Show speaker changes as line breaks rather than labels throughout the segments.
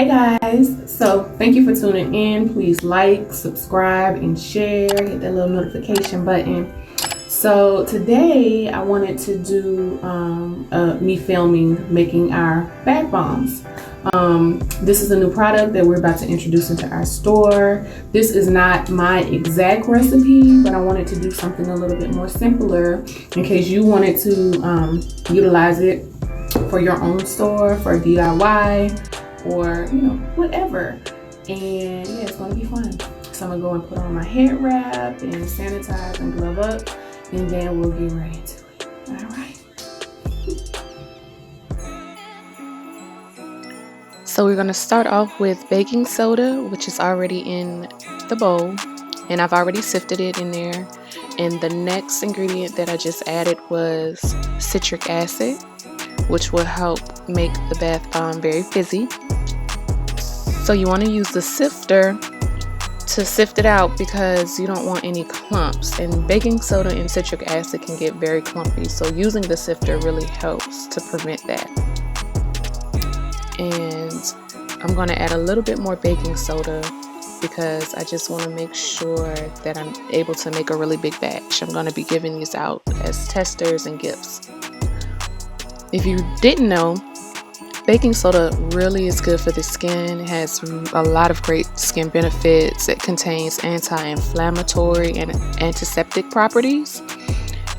Hey guys, so thank you for tuning in. Please like, subscribe, and share. Hit that little notification button. So today I wanted to do me filming making our bath bombs. This is a new product that we're about to introduce into our store. This is not my exact recipe, but I wanted to do something a little bit more simpler in case you wanted to utilize it for your own store, for DIY, or whatever. And yeah, it's gonna be fun. So I'm gonna go and put on my head wrap and sanitize and glove up, and then we'll get right into it. All right.
So we're gonna start off with baking soda, which is already in the bowl, and I've already sifted it in there. And the next ingredient that I just added was citric acid, which will help make the bath bomb very fizzy. So you want to use the sifter to sift it out because you don't want any clumps, and baking soda and citric acid can get very clumpy, so using the sifter really helps to prevent that. And I'm going to add a little bit more baking soda because I just want to make sure that I'm able to make a really big batch. I'm going to be giving these out as testers and gifts. If you didn't know, baking soda really is good for the skin. It has a lot of great skin benefits. It contains anti-inflammatory and antiseptic properties,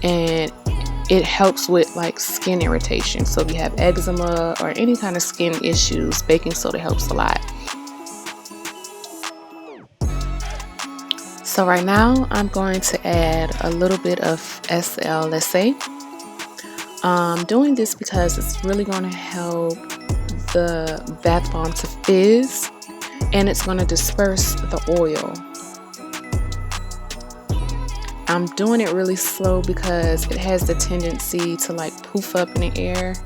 and it helps with like skin irritation. So if you have eczema or any kind of skin issues, baking soda helps a lot. So right now I'm going to add a little bit of SLSA. I'm doing this because it's really going to help the bath bomb to fizz, and it's going to disperse the oil. I'm doing it really slow because it has the tendency to like poof up in the air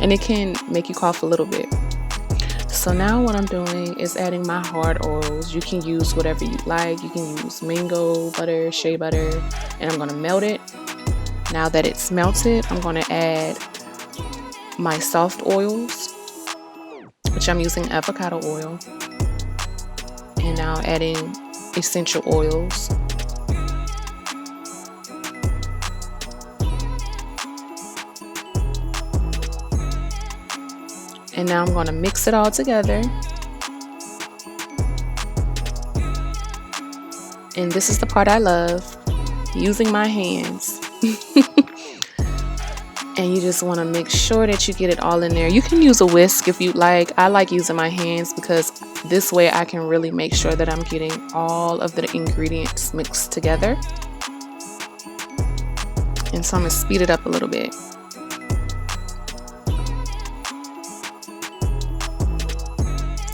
and it can make you cough a little bit. So now what I'm doing is adding my hard oils. You can use whatever you like. You can use mango butter, shea butter, and I'm going to melt it. Now that it's melted, I'm going to add my soft oils, which I'm using avocado oil, and now adding essential oils. And now I'm going to mix it all together. And this is the part I love, using my hands. And you just want to make sure that you get it all in there. You can use a whisk if you like. I like using my hands because this way I can really make sure that I'm getting all of the ingredients mixed together. And so I'm going to speed it up a little bit.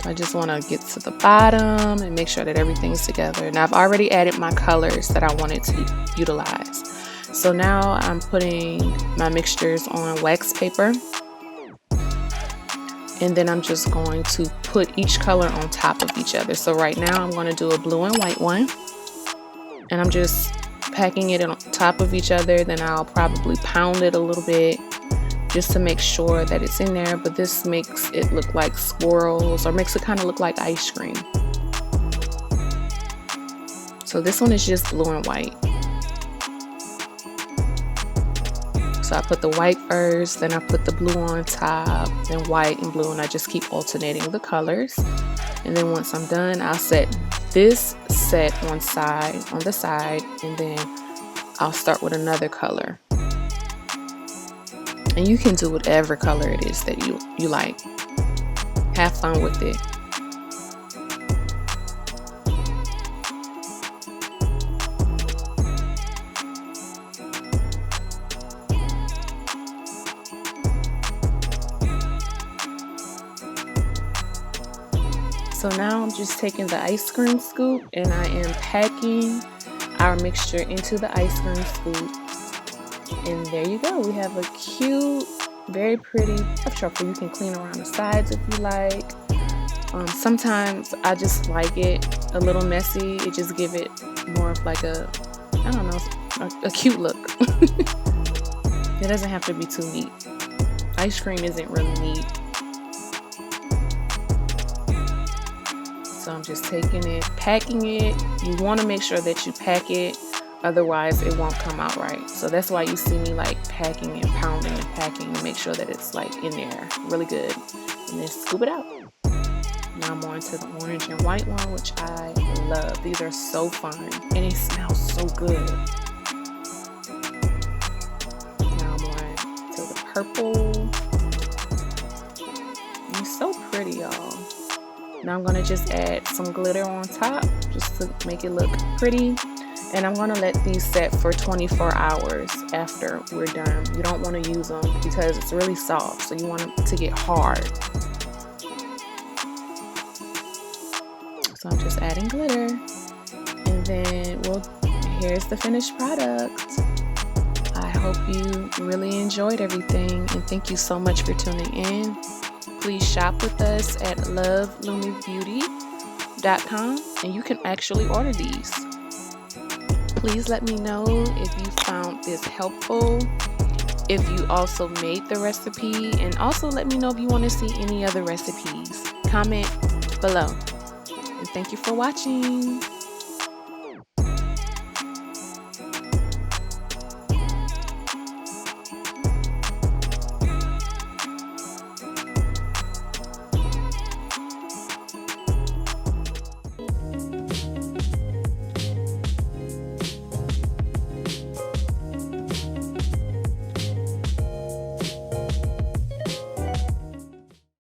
I just want to get to the bottom and make sure that everything's together. Now I've already added my colors that I wanted to utilize. So now I'm putting my mixtures on wax paper, and then I'm just going to put each color on top of each other. So right now I'm going to do a blue and white one, and I'm just packing it on top of each other. Then I'll probably pound it a little bit just to make sure that it's in there, but this makes it look like swirls, or makes it kind of look like ice cream. So this one is just blue and white. So I put the white first, then I put the blue on top, then white and blue, and I just keep alternating the colors. And then once I'm done, I'll set this set on the side, and then I'll start with another color. And you can do whatever color it is that you like. Have fun with it. So now I'm just taking the ice cream scoop and I am packing our mixture into the ice cream scoop. And there you go. We have a cute, very pretty puff truffle. You can clean around the sides if you like. Sometimes I just like it a little messy. It just give it more of like a cute look. It doesn't have to be too neat. Ice cream isn't really neat. So I'm just taking it, packing it. You want to make sure that you pack it, otherwise it won't come out right. So that's why you see me like packing and pounding and packing to make sure that it's like in there really good. And then scoop it out. Now I'm on to the orange and white one, which I love. These are so fun and they smell so good. Now I'm on to the purple. It's so pretty, y'all. Now I'm gonna just add some glitter on top just to make it look pretty. And I'm gonna let these set for 24 hours after we're done. You don't wanna use them because it's really soft, so you want them to get hard. So I'm just adding glitter. And then here's the finished product. I hope you really enjoyed everything, and thank you so much for tuning in. Please shop with us at loveloomibeauty.com, and you can actually order these. Please let me know if you found this helpful, if you also made the recipe, and also let me know if you want to see any other recipes. Comment below. And thank you for watching.